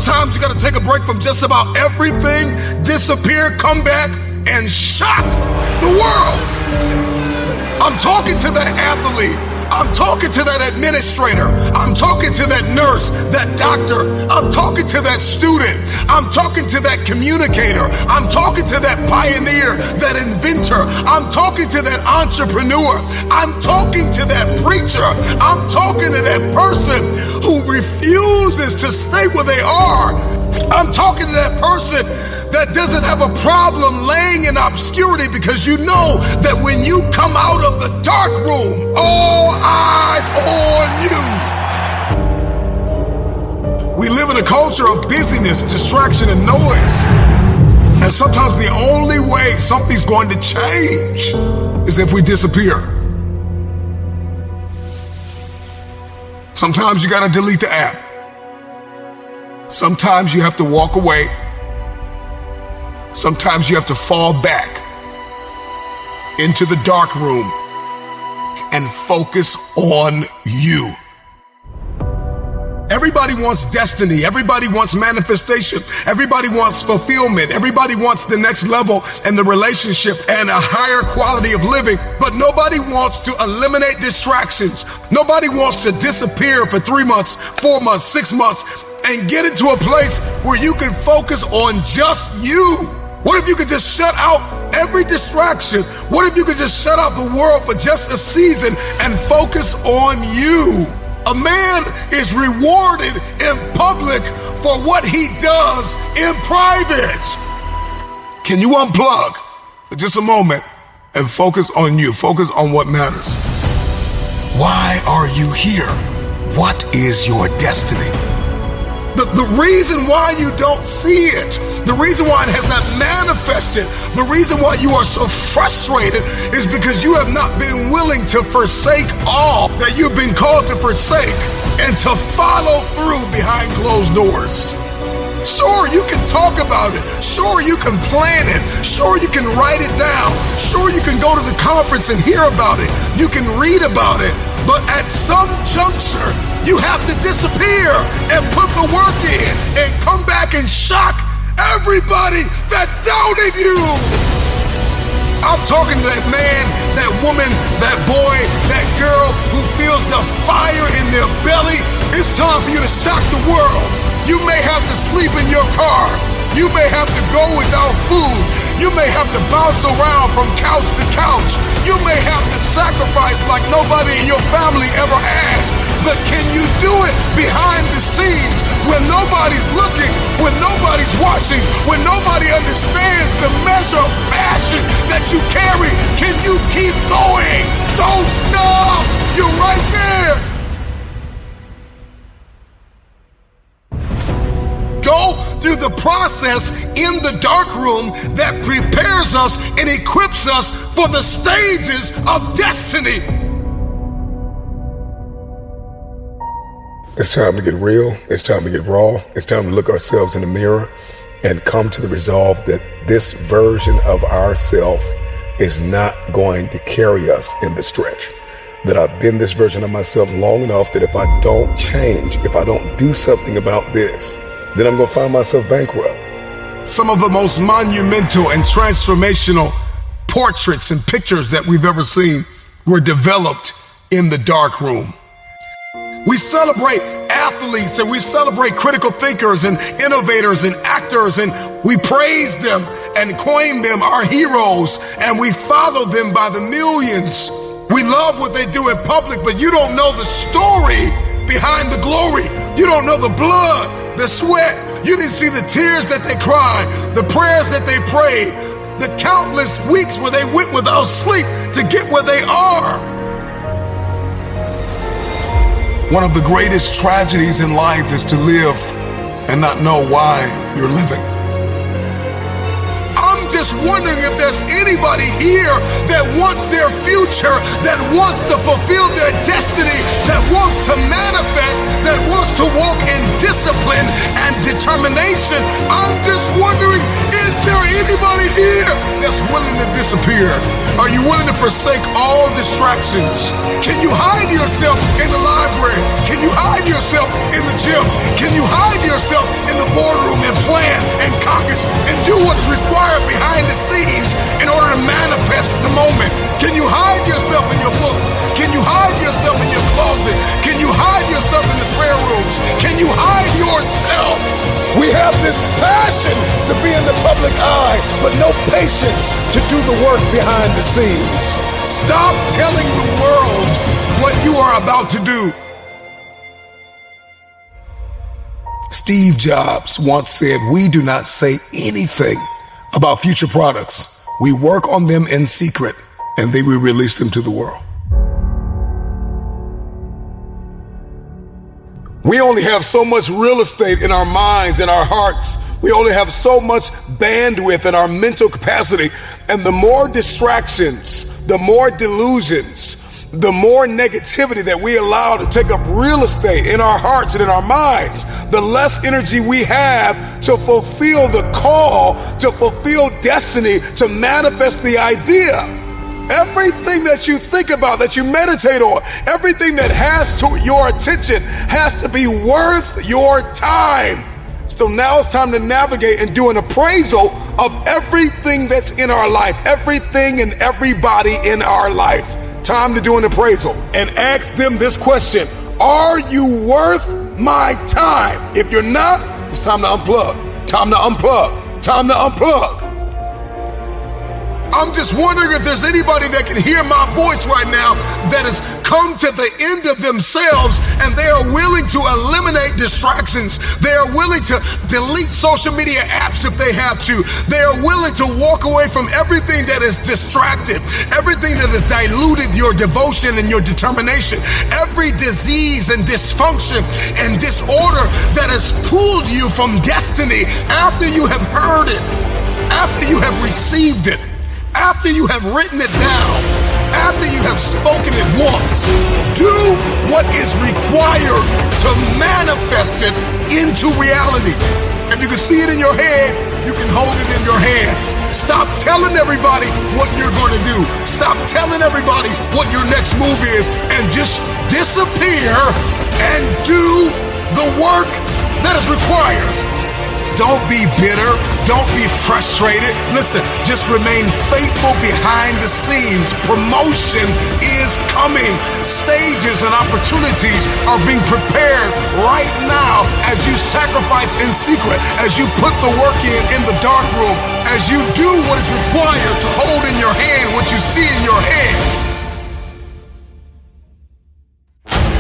Sometimes you got to take a break from just about everything, disappear, come back, and shock the world. I'm talking to that athlete. I'm talking to that administrator. I'm talking to that nurse, that doctor. I'm talking to that student. I'm talking to that communicator. I'm talking to that pioneer, that inventor. I'm talking to that entrepreneur. I'm talking to that preacher. I'm talking to that person who refuses to stay where they are. I'm talking to that person that doesn't have a problem laying in obscurity, because you know that when you come out of the dark room, all eyes on you. We live in a culture of busyness, distraction, and noise. And sometimes the only way something's going to change is if we disappear. Sometimes you got to delete the app. Sometimes you have to walk away. Sometimes you have to fall back into the dark room and focus on you. Everybody wants destiny. Everybody wants manifestation. Everybody wants fulfillment. Everybody wants the next level in the relationship and a higher quality of living. But nobody wants to eliminate distractions. Nobody wants to disappear for 3 months, 4 months, 6 months, and get into a place where you can focus on just you. What if you could just shut out every distraction? What if you could just shut out the world for just a season and focus on you? A man is rewarded in public for what he does in private. Can you unplug for just a moment and focus on you? Focus on what matters. Why are you here? What is your destiny? The reason why you don't see it, the reason why it has not manifested, the reason why you are so frustrated is because you have not been willing to forsake all that you've been called to forsake and to follow through behind closed doors. Sure, you can talk about it. Sure, you can plan it. Sure, you can write it down. Sure, you can go to the conference and hear about it. You can read about it. But at some juncture, you have to disappear and put the work in and come back and shock everybody that doubted you. I'm talking to that man, that woman, that boy, that girl who feels the fire in their belly. It's time for you to shock the world. You may have to sleep in your car. You may have to go without food. You may have to bounce around from couch to couch. You may have to sacrifice like nobody in your family ever has. But can you do it behind the scenes when nobody's looking, when nobody's watching, when nobody understands the measure of passion that you carry? Can you keep going? Don't stop. You're right there. Go through the process in the dark room that prepares us and equips us for the stages of destiny. It's time to get real. It's time to get raw. It's time to look ourselves in the mirror and come to the resolve that this version of ourself is not going to carry us in the stretch. That I've been this version of myself long enough that if I don't change, if I don't do something about this, then I'm going to find myself bankrupt. Some of the most monumental and transformational portraits and pictures that we've ever seen were developed in the dark room. We celebrate athletes and we celebrate critical thinkers and innovators and actors, and we praise them and coin them our heroes, and we follow them by the millions. We love what they do in public, but you don't know the story behind the glory. You don't know the blood, the sweat. You didn't see the tears that they cried, the prayers that they prayed, the countless weeks where they went without sleep to get where they are. One of the greatest tragedies in life is to live and not know why you're living. I'm just wondering if there's anybody here that wants their future, that wants to fulfill their destiny, that wants to manifest, that wants to walk in discipline and determination. I'm just wondering, is there anybody here that's willing to disappear? Are you willing to forsake all distractions? Can you hide yourself in the library? Can you hide yourself in the gym? Can you hide yourself yourself in the boardroom and plan and caucus and do what's required behind the scenes in order to manifest the moment? Can you hide yourself in your books? Can you hide yourself in your closet? Can you hide yourself in the prayer rooms? Can you hide yourself? We have this passion to be in the public eye, but no patience to do the work behind the scenes. Stop telling the world what you are about to do. Steve Jobs once said, "We do not say anything about future products. We work on them in secret, and then we release them to the world." We only have so much real estate in our minds and our hearts. We only have so much bandwidth in our mental capacity. And the more distractions, the more delusions, the more negativity that we allow to take up real estate in our hearts and in our minds, the less energy we have to fulfill the call, to fulfill destiny, to manifest the idea. Everything that you think about, that you meditate on, everything that has to your attention has to be worth your time. So now it's time to navigate and do an appraisal of everything that's in our life, everything and everybody in our life. Time to do an appraisal and ask them this question: are you worth my time? If you're not, it's time to unplug. Time to unplug. Time to unplug. I'm just wondering if there's anybody that can hear my voice right now that has come to the end of themselves and they are willing to eliminate distractions. They are willing to delete social media apps if they have to. They are willing to walk away from everything that is distracted, everything that has diluted your devotion and your determination, every disease and dysfunction and disorder that has pulled you from destiny after you have heard it, after you have received it, after you have written it down, after you have spoken it once. Do what is required to manifest it into reality. If you can see it in your head, you can hold it in your hand. Stop telling everybody what you're going to do. Stop telling everybody what your next move is, and just disappear and do the work that is required. Don't be bitter. Don't be frustrated. Listen, just remain faithful behind the scenes. Promotion is coming. Stages and opportunities are being prepared right now as you sacrifice in secret, as you put the work in the dark room, as you do what is required to hold in your hand what you see in your head.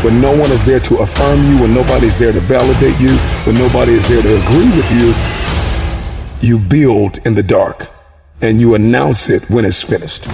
When no one is there to affirm you, when nobody's there to validate you, when nobody is there to agree with you, you build in the dark and you announce it when it's finished.